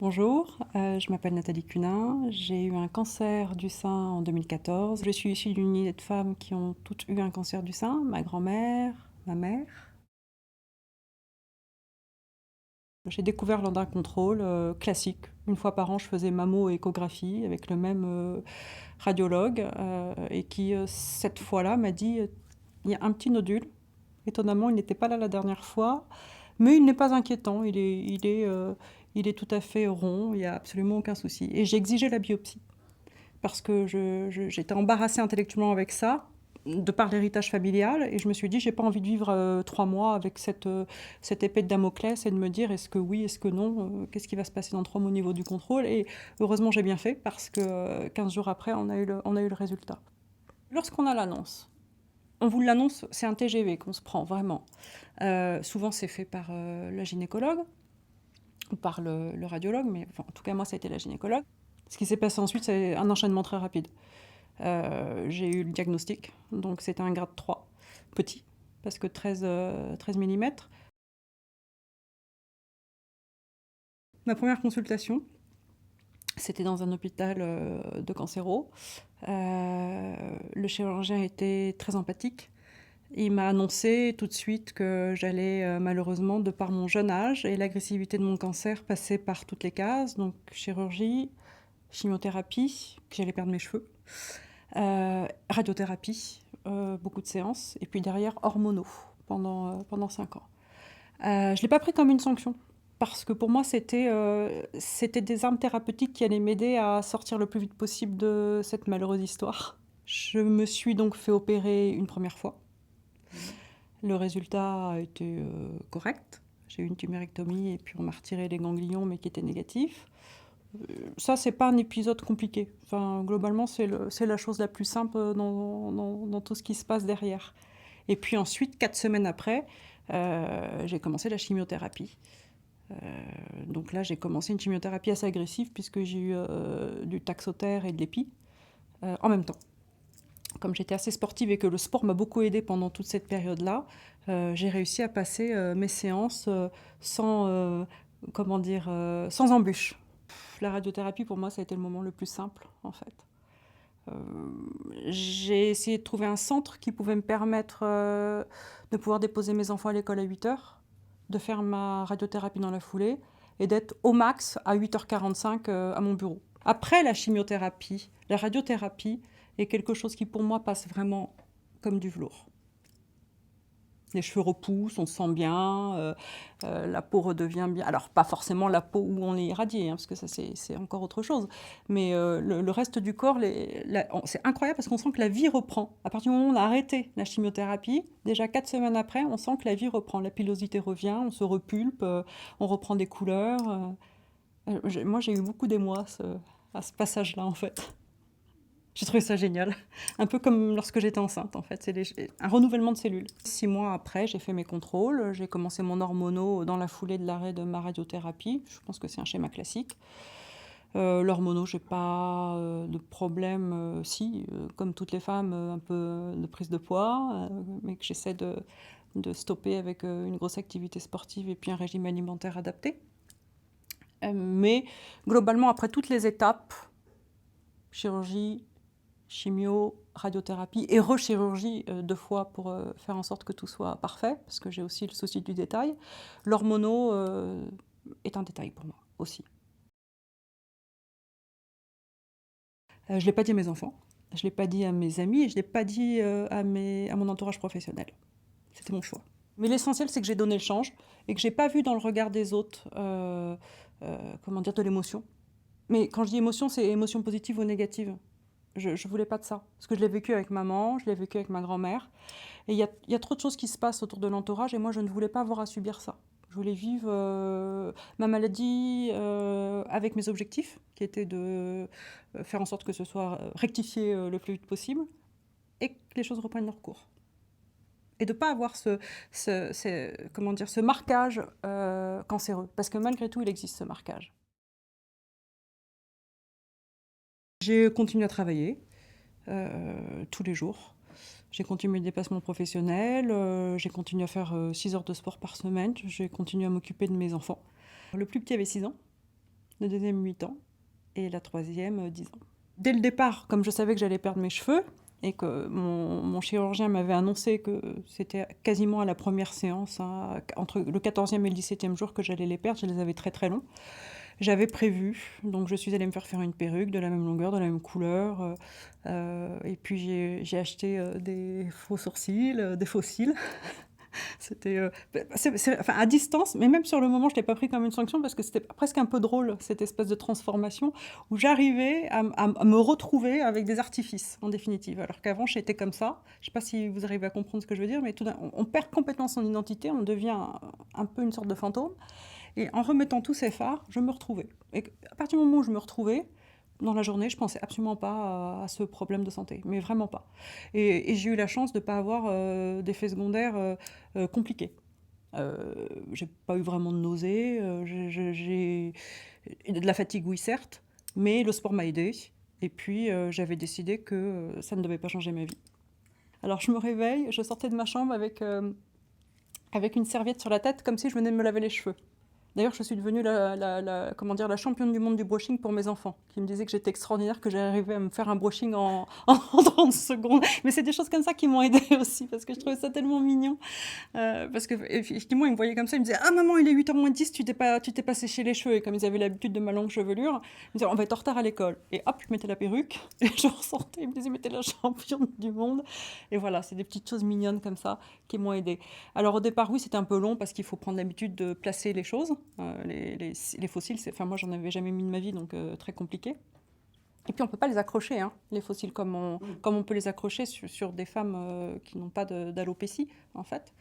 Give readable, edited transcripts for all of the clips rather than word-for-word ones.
Bonjour, je m'appelle Nathalie Cunin, j'ai eu un cancer du sein en 2014. Je suis issue d'une lignée de femmes qui ont toutes eu un cancer du sein, ma grand-mère, ma mère. J'ai découvert lors d'un contrôle classique. Une fois par an, je faisais mammo et échographie avec le même radiologue et qui, cette fois-là, m'a dit il y a un petit nodule. Étonnamment, il n'était pas là la dernière fois, mais il n'est pas inquiétant, il est tout à fait rond, il n'y a absolument aucun souci. Et j'ai exigé la biopsie parce que j'étais embarrassée intellectuellement avec ça, de par l'héritage familial, et je me suis dit, j'ai pas envie de vivre 3 mois avec cette épée de Damoclès et de me dire, est-ce que oui, est-ce que non, qu'est-ce qui va se passer dans 3 mois au niveau du contrôle. Et heureusement, j'ai bien fait, parce que 15 jours après, on a eu le résultat. Lorsqu'on a l'annonce, on vous l'annonce, c'est un TGV qu'on se prend, vraiment. Souvent, c'est fait par la gynécologue, ou par le radiologue, mais enfin, en tout cas, moi, ça a été la gynécologue. Ce qui s'est passé ensuite, c'est un enchaînement très rapide. J'ai eu le diagnostic, donc c'était un grade 3, petit, parce que 13 mm. Ma première consultation, c'était dans un hôpital de cancéro. Le chirurgien était très empathique. Il m'a annoncé tout de suite que j'allais malheureusement, de par mon jeune âge et l'agressivité de mon cancer, passer par toutes les cases, donc chirurgie, chimiothérapie, que j'allais perdre mes cheveux, radiothérapie, beaucoup de séances, et puis derrière hormonaux pendant 5 ans. Je ne l'ai pas pris comme une sanction, parce que pour moi c'était des armes thérapeutiques qui allaient m'aider à sortir le plus vite possible de cette malheureuse histoire. Je me suis donc fait opérer une première fois. Le résultat a été correct. J'ai eu une tumérectomie et puis on m'a retiré les ganglions, mais qui étaient négatifs. Ça, c'est pas un épisode compliqué. Enfin, globalement, c'est la chose la plus simple dans tout ce qui se passe derrière. Et puis ensuite, 4 semaines après, j'ai commencé la chimiothérapie. Donc là, j'ai commencé une chimiothérapie assez agressive puisque j'ai eu du Taxotere et de l'épi en même temps. Comme j'étais assez sportive et que le sport m'a beaucoup aidée pendant toute cette période-là, j'ai réussi à passer mes séances sans, sans embûches. La radiothérapie, pour moi, ça a été le moment le plus simple, en fait. Euh, j'ai essayé de trouver un centre qui pouvait me permettre de pouvoir déposer mes enfants à l'école à 8 h, de faire ma radiothérapie dans la foulée et d'être au max à 8 h 45 à mon bureau. Après la chimiothérapie, la radiothérapie est quelque chose qui pour moi passe vraiment comme du velours. Les cheveux repoussent, on se sent bien, la peau redevient bien. Alors, pas forcément la peau où on est irradié, hein, parce que ça, c'est encore autre chose. Mais le reste du corps, c'est incroyable parce qu'on sent que la vie reprend. À partir du moment où on a arrêté la chimiothérapie, déjà 4 semaines après, on sent que la vie reprend. La pilosité revient, on se repulpe, on reprend des couleurs. Moi, j'ai eu beaucoup d'émoi à ce passage-là, en fait. J'ai trouvé ça génial. Un peu comme lorsque j'étais enceinte, en fait. C'est un renouvellement de cellules. 6 mois après, j'ai fait mes contrôles. J'ai commencé mon hormono dans la foulée de l'arrêt de ma radiothérapie. Je pense que c'est un schéma classique. L'hormono, j'ai pas de problème. Si, comme toutes les femmes, un peu de prise de poids, mais que j'essaie de stopper avec une grosse activité sportive et puis un régime alimentaire adapté. Mais globalement, après toutes les étapes, chirurgie, chimio, radiothérapie et rechirurgie 2 fois pour faire en sorte que tout soit parfait, parce que j'ai aussi le souci du détail. L'hormono est un détail pour moi aussi. Je ne l'ai pas dit à mes enfants, je ne l'ai pas dit à mes amis et je ne l'ai pas dit à mon entourage professionnel. C'était mon choix. Mais l'essentiel, c'est que j'ai donné le change et que je n'ai pas vu dans le regard des autres comment dire, de l'émotion. Mais quand je dis émotion, c'est émotion positive ou négative. Je ne voulais pas de ça. Parce que je l'ai vécu avec maman, je l'ai vécu avec ma grand-mère. Et il y a trop de choses qui se passent autour de l'entourage et moi, je ne voulais pas avoir à subir ça. Je voulais vivre ma maladie avec mes objectifs, qui étaient de faire en sorte que ce soit rectifié le plus vite possible et que les choses reprennent leur cours. Et de ne pas avoir ce marquage cancéreux. Parce que malgré tout, il existe ce marquage. J'ai continué à travailler tous les jours. J'ai continué mes déplacements professionnels, j'ai continué à faire 6 heures de sport par semaine, j'ai continué à m'occuper de mes enfants. Le plus petit avait 6 ans la deuxième 8 ans et la troisième 10 ans. Dès le départ, comme je savais que j'allais perdre mes cheveux et que mon chirurgien m'avait annoncé que c'était quasiment à la première séance, hein, entre le 14e et le 17e jour que j'allais les perdre, je les avais très très longs. J'avais prévu, donc je suis allée me faire une perruque de la même longueur, de la même couleur, et puis j'ai acheté des faux sourcils, des faux cils. C'était enfin, à distance, mais même sur le moment, je ne l'ai pas pris comme une sanction parce que c'était presque un peu drôle, cette espèce de transformation où j'arrivais à me retrouver avec des artifices, en définitive. Alors qu'avant, j'étais comme ça. Je ne sais pas si vous arrivez à comprendre ce que je veux dire, mais on perd complètement son identité, on devient un peu une sorte de fantôme. Et en remettant tous ces phares, je me retrouvais. Et à partir du moment où je me retrouvais, dans la journée, je pensais absolument pas à ce problème de santé, mais vraiment pas. Et j'ai eu la chance de ne pas avoir d'effets secondaires compliqués. J'ai pas eu vraiment de nausées, j'ai de la fatigue, oui certes, mais le sport m'a aidé. Et puis j'avais décidé que ça ne devait pas changer ma vie. Alors je me réveille, je sortais de ma chambre avec une serviette sur la tête, comme si je venais de me laver les cheveux. D'ailleurs, je suis devenue la championne du monde du brushing pour mes enfants, qui me disaient que j'étais extraordinaire, que j'arrivais à me faire un brushing en 30 secondes. Mais c'est des choses comme ça qui m'ont aidée aussi, parce que je trouvais ça tellement mignon. Parce que, effectivement, ils me voyaient comme ça, ils me disaient « Ah maman, il est 8h moins 10, tu t'es pas séché les cheveux ». Et comme ils avaient l'habitude de ma longue chevelure, ils me disaient « On va être en retard à l'école ». Et hop, je mettais la perruque, et je ressortais, ils me disaient « Mais t'es la championne du monde ». Et voilà, c'est des petites choses mignonnes comme ça qui m'ont aidée. Alors au départ, oui, c'était un peu long, parce qu'il faut prendre l'habitude de placer les choses. Les fossiles, enfin moi j'en avais jamais mis de ma vie, donc très compliqué. Et puis on ne peut pas les accrocher, hein, les fossiles, comme on peut les accrocher sur des femmes qui n'ont pas d'alopécie, en fait.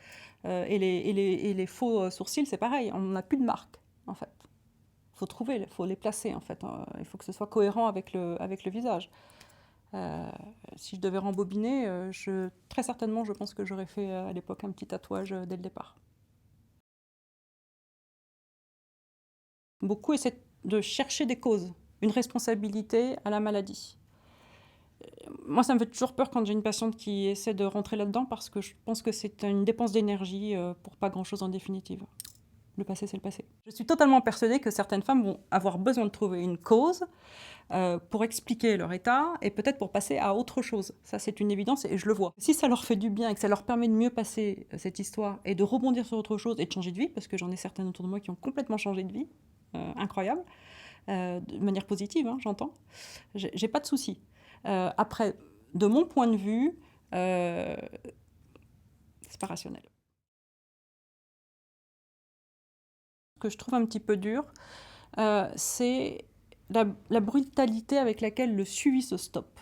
Et les faux sourcils, c'est pareil, on n'a plus de marque, en fait. Il faut trouver, il faut les placer, en fait. Il faut que ce soit cohérent avec le visage. Si je devais rembobiner, très certainement, je pense que j'aurais fait à l'époque un petit tatouage dès le départ. Beaucoup essaient de chercher des causes, une responsabilité à la maladie. Moi, ça me fait toujours peur quand j'ai une patiente qui essaie de rentrer là-dedans parce que je pense que c'est une dépense d'énergie pour pas grand-chose en définitive. Le passé, c'est le passé. Je suis totalement persuadée que certaines femmes vont avoir besoin de trouver une cause pour expliquer leur état et peut-être pour passer à autre chose. Ça, c'est une évidence et je le vois. Si ça leur fait du bien et que ça leur permet de mieux passer cette histoire et de rebondir sur autre chose et de changer de vie, parce que j'en ai certaines autour de moi qui ont complètement changé de vie, incroyable, de manière positive, hein, j'entends, j'ai pas de souci. Après, de mon point de vue, c'est pas rationnel. Ce que je trouve un petit peu dur, c'est la brutalité avec laquelle le suivi se stoppe.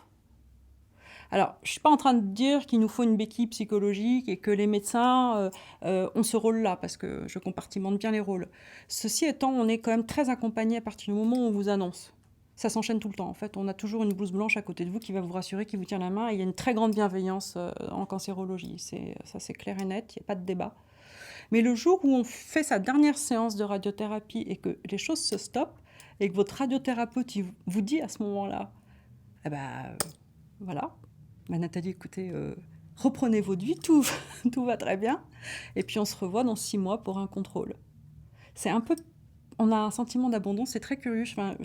Alors, je ne suis pas en train de dire qu'il nous faut une béquille psychologique et que les médecins ont ce rôle-là, parce que je compartimente bien les rôles. Ceci étant, on est quand même très accompagné à partir du moment où on vous annonce. Ça s'enchaîne tout le temps. En fait, on a toujours une blouse blanche à côté de vous qui va vous rassurer, qui vous tient la main. Et il y a une très grande bienveillance en cancérologie. Ça, c'est clair et net, il n'y a pas de débat. Mais le jour où on fait sa dernière séance de radiothérapie et que les choses se stoppent, et que votre radiothérapeute vous dit à ce moment-là, eh ben, voilà, Nathalie, écoutez, reprenez votre vie, tout va très bien. Et puis on se revoit dans 6 mois pour un contrôle. C'est un peu... On a un sentiment d'abandon, c'est très curieux. Enfin,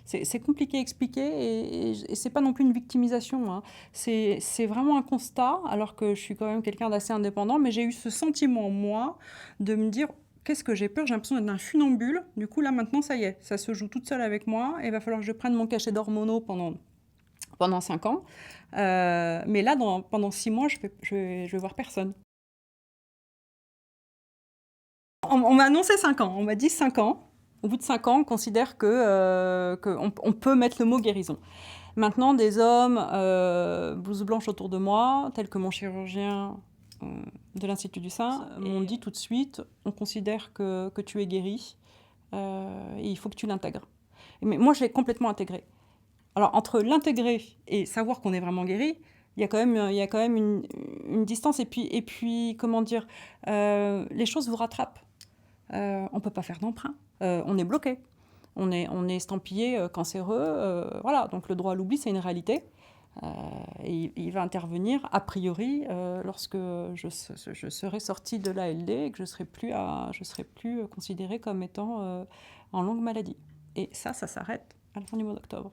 c'est compliqué à expliquer et c'est pas non plus une victimisation. Hein. C'est vraiment un constat, alors que je suis quand même quelqu'un d'assez indépendant, mais j'ai eu ce sentiment, moi, de me dire... Qu'est-ce que j'ai peur? J'ai l'impression d'être un funambule. Du coup, là, maintenant, ça y est, ça se joue toute seule avec moi. Et il va falloir que je prenne mon cachet d'hormonaux pendant 5 ans. Mais là, pendant 6 mois, je vais voir personne. On m'a annoncé 5 ans. On m'a dit 5 ans. Au bout de 5 ans, on considère qu'on peut mettre le mot guérison. Maintenant, des hommes, blouse blanche autour de moi, tels que mon chirurgien de l'Institut du Sein, m'ont dit tout de suite, on considère que tu es guéri et il faut que tu l'intègres. Mais moi, je l'ai complètement intégré. Alors, entre l'intégrer et savoir qu'on est vraiment guéri, il y a quand même une distance. Et puis, comment dire, les choses vous rattrapent. On ne peut pas faire d'emprunt. On est bloqué. On est estampillé cancéreux. Voilà, donc le droit à l'oubli, c'est une réalité. Et il va intervenir, a priori, lorsque je serai sortie de l'ALD et que je ne serai plus considérée comme étant en longue maladie. Et ça s'arrête à la fin du mois d'octobre.